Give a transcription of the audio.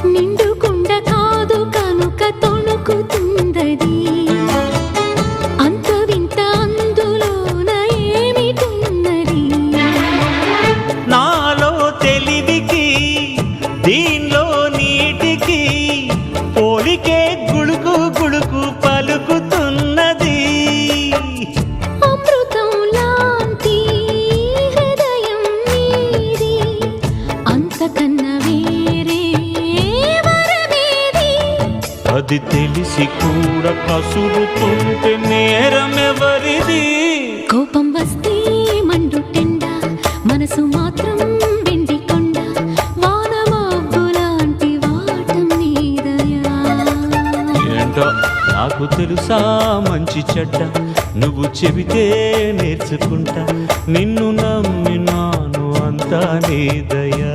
నిండుకుండ కాదు కనుక తొణుకుతుందది అంత వింత అందులోన ఏమిటున్నది నాలో తెలివికి దీనిలో నీటికి పోలికే గుళుకు గుళుకు పలుకుతున్నది అమృతం లాంటి హృదయం నీది అంతకన్నా వేరే వరమేది అది తెలిసి కూడా కసురుతుంటే నేరమెవరిది కోపం వస్తే మండుటెండ మనసు మాత్రం వెండి కొండ వానమబ్బు లాంటి వాటం నీదయా ఏంటో నాకు తెలుసా మంచి చెడ్డ నువ్వు చెబితే నేర్చుకుంటా నిన్ను నమ్మినాను అంతా నీ దయా